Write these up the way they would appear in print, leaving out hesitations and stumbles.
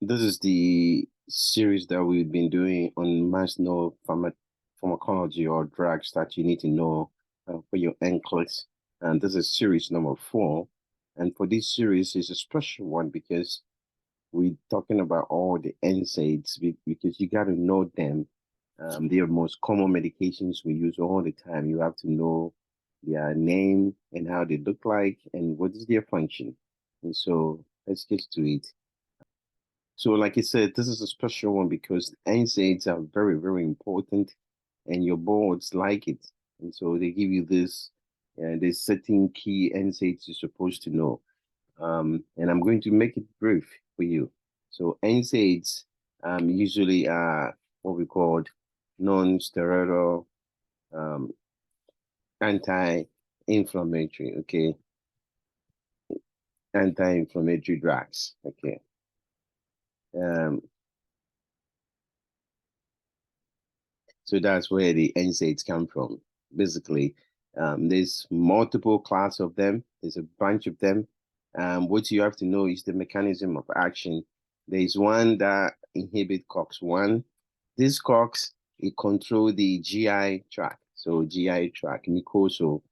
This is the series that we've been doing on Must Know Pharmacology or drugs that you need to know for your NCLEX. And this is series number 4. And for this series is a special one because we're talking about all the NSAIDs because you got to know them. They are most common medications we use all the time. You have to know their name and how they look like and what is their function. And so let's get to it. So, like I said, this is a special one because NSAIDs are very, very important, and your boards like it. And so they give you this, and there's certain key NSAIDs you're supposed to know. And I'm going to make it brief for you. So NSAIDs usually are what we call non-steroidal anti-inflammatory, okay? Anti-inflammatory drugs, okay? So that's where the NSAIDs come from. Basically, there's multiple class of them. There's a bunch of them. What you have to know is the mechanism of action. There's one that inhibit COX-1. This COX, it control the GI tract. So GI tract, mucosal.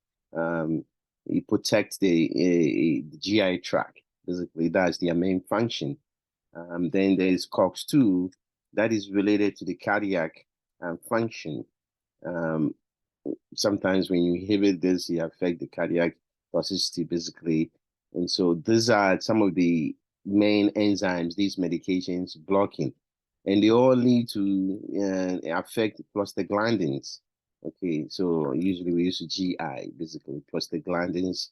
It protects the GI tract. Basically, that's their main function. Then there's COX-2 that is related to the cardiac function. Sometimes when you inhibit this, you affect the cardiac toxicity, basically. And so these are some of the main enzymes these medications blocking. And they all lead to affect prostaglandins. Okay, so usually we use GI, basically, prostaglandins,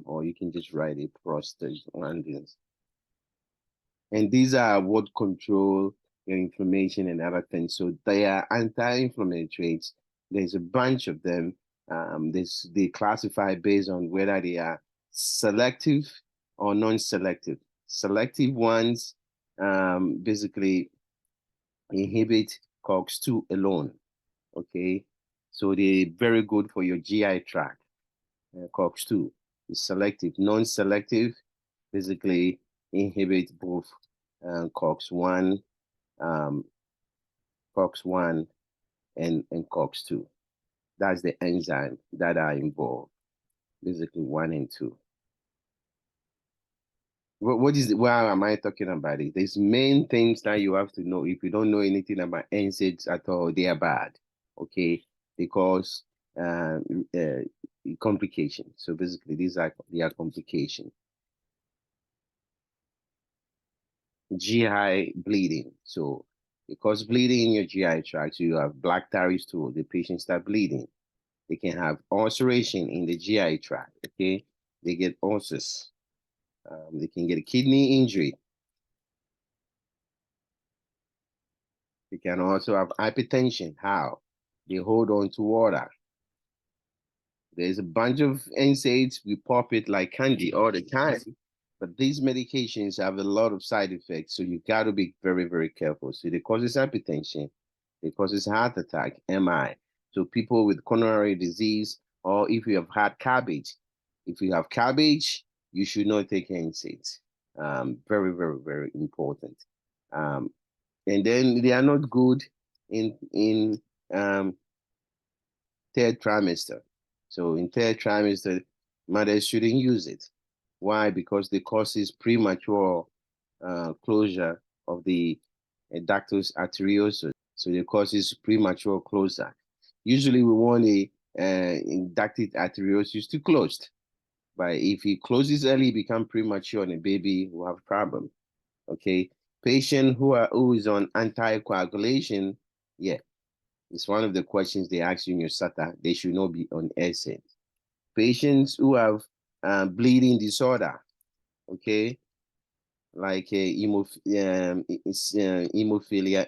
or you can just write it prostaglandins. And these are what control your inflammation and other things. So they are anti-inflammatories. There's a bunch of them. They classify based on whether they are selective or non-selective. Selective ones basically inhibit COX-2 alone. Okay, so they're very good for your GI tract. COX-2 is selective. Non-selective basically inhibit both COX-1, COX-1 and COX-2. That's the enzyme that are involved, basically 1 and 2. Why am I talking about it? There's main things that you have to know. If you don't know anything about NSAIDs at all, they are bad, okay? Because complications. So basically, they are complications. GI bleeding. So because bleeding in your GI tract, you have black tarry stool, the patient start bleeding. They can have ulceration in the GI tract, okay? They get ulcers. They can get a kidney injury. They can also have hypertension. How? They hold on to water. There's a bunch of NSAIDs. We pop it like candy all the time. But these medications have a lot of side effects, so you got to be very, very careful. So they causes hypertension, they causes heart attack, MI. So people with coronary disease, or if you have had cabbage, if you have cabbage, you should not take NSAIDs. Very, very, very important. And then they are not good in third trimester. So in third trimester, mothers shouldn't use it. Why? Because they causes premature closure of the ductus arteriosus. So they causes premature closure. Usually we want the ductus arteriosus to closed. But if it closes early, it become premature and the baby will have a problem. Okay. Patient who is on anticoagulation, yeah, it's one of the questions they ask you in your SATA. They should not be on NSAIDs. Patients who have bleeding disorder, okay, like hemophilia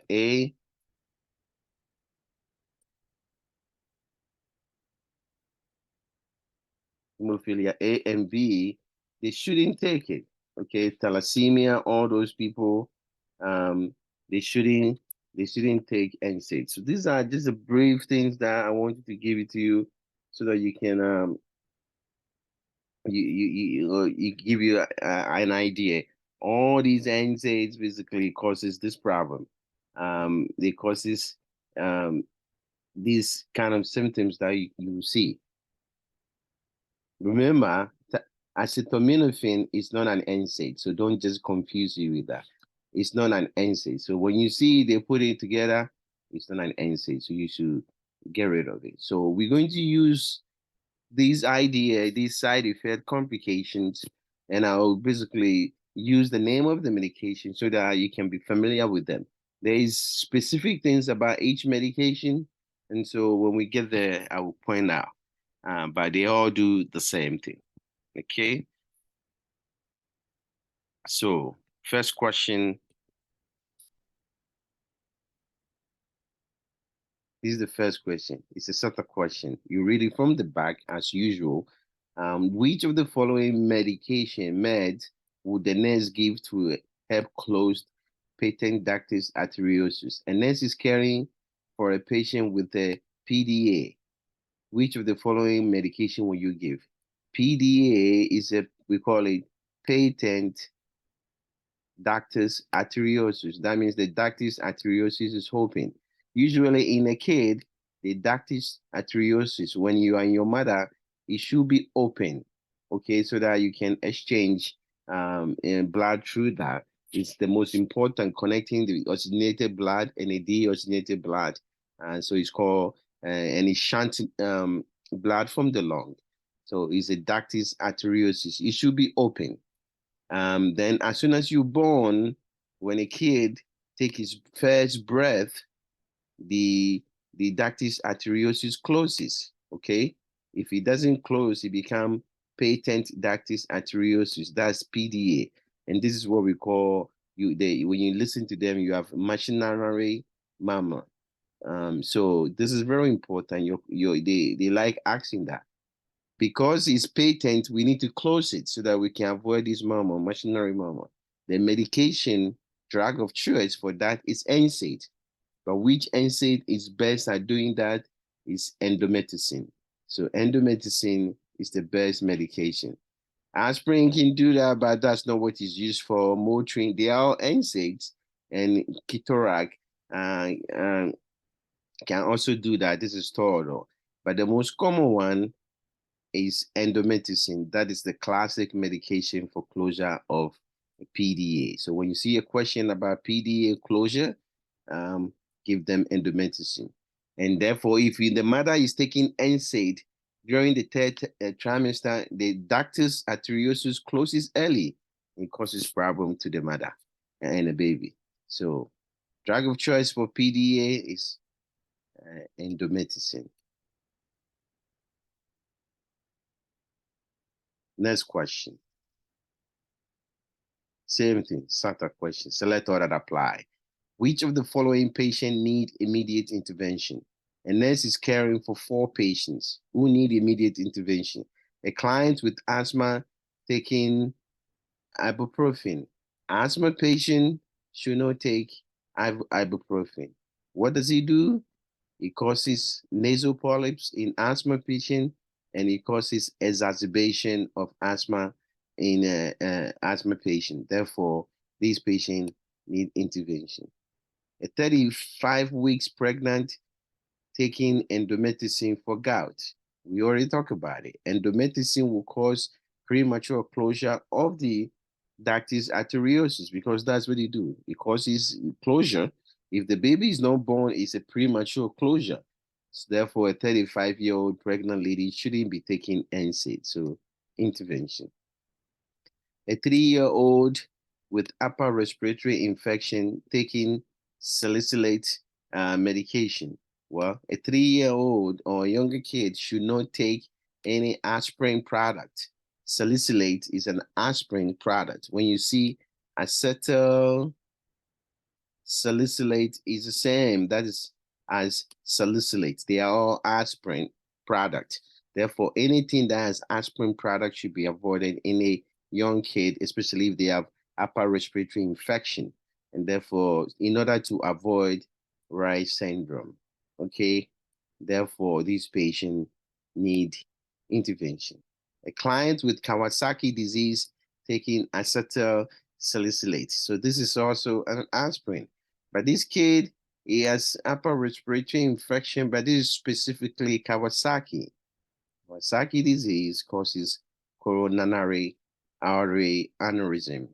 A, hemophilia A and B, they shouldn't take it. Okay, thalassemia, all those people, they shouldn't take NSAID. So these are just the brief things that I wanted to give it to you so that you can you give you an idea All these NSAIDs basically causes this problem. They causes these kind of symptoms that you see. Remember, acetaminophen is not an NSAID, so don't just confuse you with that. It's not an NSAID. So when you see they put it together, it's not an NSAID, so you should get rid of it. So we're going to use these side effect complications, and I'll basically use the name of the medication so that you can be familiar with them. There is specific things about each medication, and so when we get there, I will point out. But they all do the same thing. Okay. So first question. This is the first question. It's a SATA question. You read it from the back as usual. Which of the following meds would the nurse give to help close patent ductus arteriosus? A nurse is caring for a patient with a PDA. Which of the following medication will you give? PDA is we call it patent ductus arteriosus. That means the ductus arteriosus is open. Usually in a kid, the ductus arteriosus, when you are in your mother, it should be open, okay, so that you can exchange blood through that. It's the most important, connecting the oxygenated blood and a deoxygenated blood. And so it's called and it shunt blood from the lung. So it's a ductus arteriosus. It should be open. Then as soon as you're born, when a kid takes his first breath, the ductus arteriosus closes, okay? If it doesn't close, it becomes patent ductus arteriosus. That's PDA. And this is what we call, when you listen to them, you have machinery mama. So this is very important. They like asking that. Because it's patent, we need to close it so that we can avoid this murmur, machinery murmur. The medication drug of choice for that is NSAID. But which NSAID is best at doing that is endomethacin. So endomethacin is the best medication. Aspirin can do that, but that's not what it's used for. Motrin, they are all NSAIDs, and Ketorolac can also do that. This is Toradol. But the most common one is endomethacin. That is the classic medication for closure of PDA. So when you see a question about PDA closure, give them endomethacin. And therefore, if the mother is taking NSAID during the third trimester, the ductus arteriosus closes early and causes problem to the mother and the baby. So drug of choice for PDA is endomethacin. Next question. Same thing, SATA question. Select all that apply. Which of the following patient need immediate intervention? A nurse is caring for 4 patients who need immediate intervention. A client with asthma taking ibuprofen. Asthma patient should not take ibuprofen. What does he do? It causes nasal polyps in asthma patient, and it causes exacerbation of asthma in asthma patient. Therefore, these patients need intervention. A 35 weeks pregnant taking endomethacin for gout. We already talked about it. Endomethacin will cause premature closure of the ductus arteriosus because that's what it do. It causes closure. If the baby is not born, it's a premature closure. So therefore, a 35-year-old pregnant lady shouldn't be taking NSAID. So intervention. A 3-year-old with upper respiratory infection taking salicylate medication. Well, a 3-year-old or younger kid should not take any aspirin product. Salicylate is an aspirin product. When you see acetyl salicylate is the same, that is as salicylate. They are all aspirin product. Therefore, anything that has aspirin product should be avoided in a young kid, especially if they have upper respiratory infection. And therefore, in order to avoid Reye syndrome, okay? Therefore, these patients need intervention. A client with Kawasaki disease taking acetyl salicylate. So this is also an aspirin. But this kid, he has upper respiratory infection, but this is specifically Kawasaki. Kawasaki disease causes coronary artery aneurysm.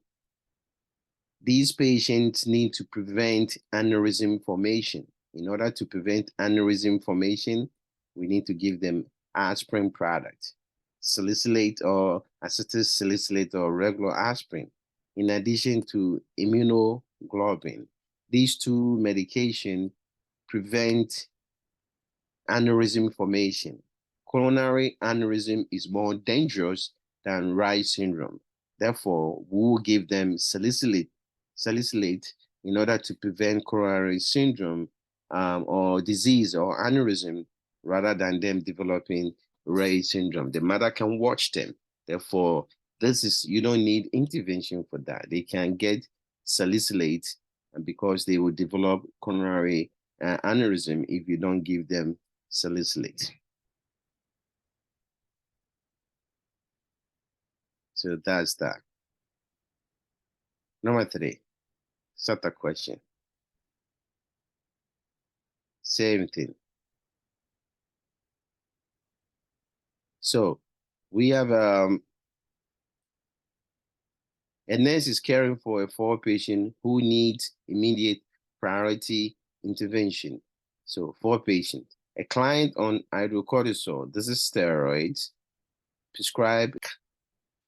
These patients need to prevent aneurysm formation. In order to prevent aneurysm formation, we need to give them aspirin product, salicylate or acetylsalicylate or regular aspirin, in addition to immunoglobulin. These two medications prevent aneurysm formation. Coronary aneurysm is more dangerous than Reye syndrome. Therefore, we will give them salicylate in order to prevent coronary syndrome or disease or aneurysm rather than them developing Reye syndrome. The mother can watch them. Therefore, you don't need intervention for that. They can get salicylate because they will develop coronary aneurysm if you don't give them salicylate. So that's that. Number 3, SATA question. Same thing. So we have a nurse is caring for a 4 patient who needs immediate priority intervention. So 4 patients. A client on hydrocortisone, this is steroids, prescribed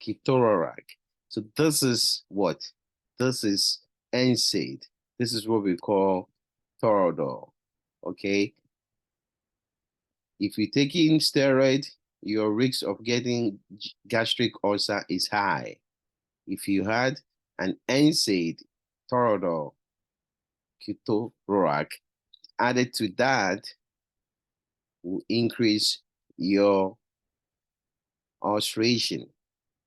Ketorolac. So this is what? This is NSAID. This is what we call Toradol. Okay. If you're taking steroid, your risk of getting gastric ulcer is high. If you had an NSAID, Toradol, Ketorolac, added to that will increase your ulceration.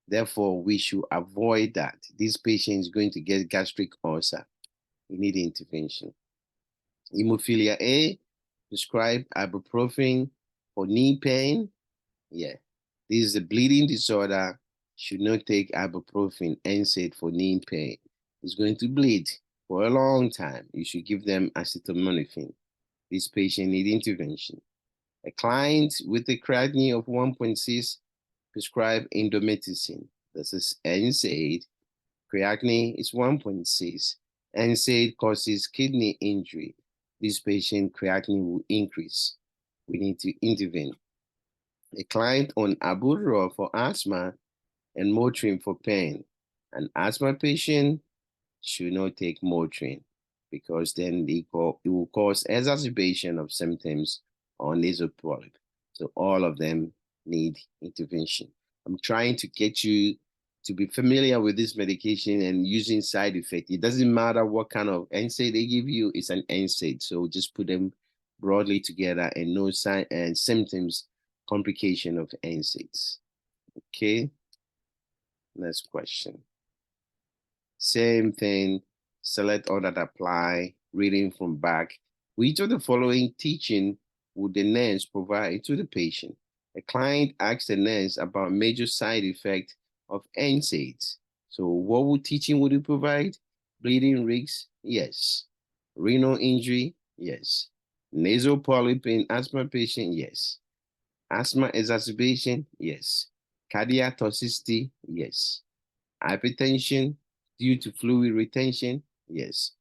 Therefore, we should avoid that. This patient is going to get gastric ulcer. We need intervention. Hemophilia A, prescribe ibuprofen for knee pain. Yeah, this is a bleeding disorder. Should not take ibuprofen NSAID for knee pain. It's going to bleed for a long time. You should give them acetaminophen. This patient needs intervention. A client with a creatinine of 1.6 prescribe indomethacin. This is NSAID. Creatinine is 1.6. NSAID causes kidney injury. This patient creatinine will increase. We need to intervene. A client on albuterol for asthma and Motrin for pain. An asthma patient should not take Motrin because then it will cause exacerbation of symptoms or nasal polyp. So all of them need intervention. I'm trying to get you to be familiar with this medication and using side effect. It doesn't matter what kind of NSAID they give you, it's an NSAID. So just put them broadly together and no sign and symptoms, complication of NSAIDs. Okay. Next question. Same thing, select all that apply, reading from back. Which of the following teaching would the nurse provide to the patient? A client asks the nurse about major side effect of NSAIDs. So what teaching would you provide? Bleeding risks? Yes. Renal injury? Yes. Nasal polyp in asthma patient? Yes. Asthma exacerbation? Yes. Cardiac toxicity? Yes. Hypertension due to fluid retention? Yes.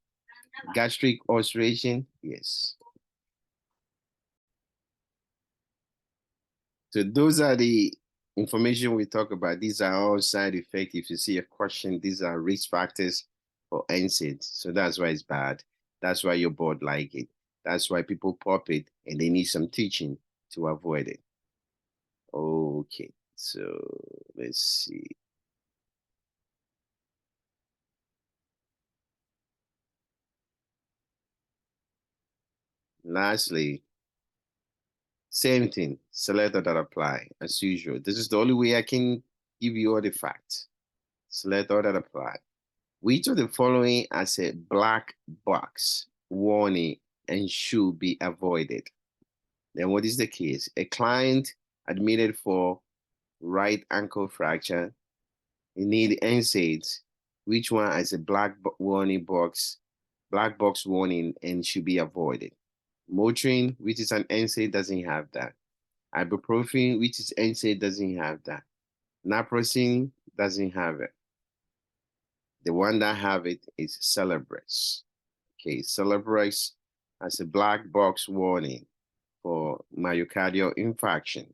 Gastric ulceration? Yes. So those are the information we talk about. These are all side effects. If you see a question, these are risk factors for NSAIDs. So that's why it's bad. That's why your board like it. That's why people pop it and they need some teaching to avoid it. Okay, so let's see. Lastly, same thing, select that apply as usual. This is the only way I can give you all the facts. Select all that apply. Which of the following as a black box warning and should be avoided? Then what is the case? A client admitted for right ankle fracture. You need NSAIDs. which one has a black box warning and should be avoided. Motrin, which is an NSAID, doesn't have that. Ibuprofen, which is NSAID, doesn't have that. Naproxen doesn't have it. The one that have it is celebrax. Okay, celebrax has a black box warning for myocardial infarction.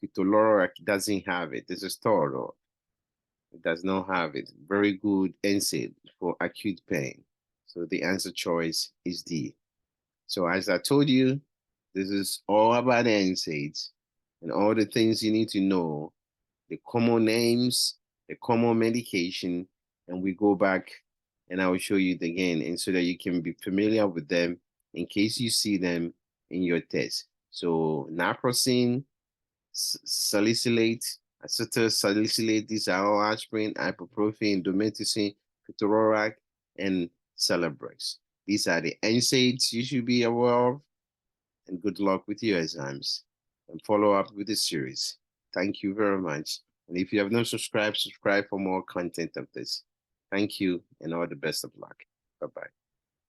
Ketorolac doesn't have it. This is Toro. It does not have it. Very good NSAID for acute pain. So the answer choice is D. So as I told you, this is all about NSAIDs and all the things you need to know, the common names, the common medication, and we go back and I will show you it again, and so that you can be familiar with them in case you see them in your test. So naproxen, salicylate, acetylsalicylate, these are all aspirin, ibuprofen, dometacin, ketorolac, and celebrax. These are the NSAIDs you should be aware of, and good luck with your exams, and follow up with the series. Thank you very much. And if you have not subscribed, subscribe for more content of this. Thank you, and all the best of luck. Bye-bye.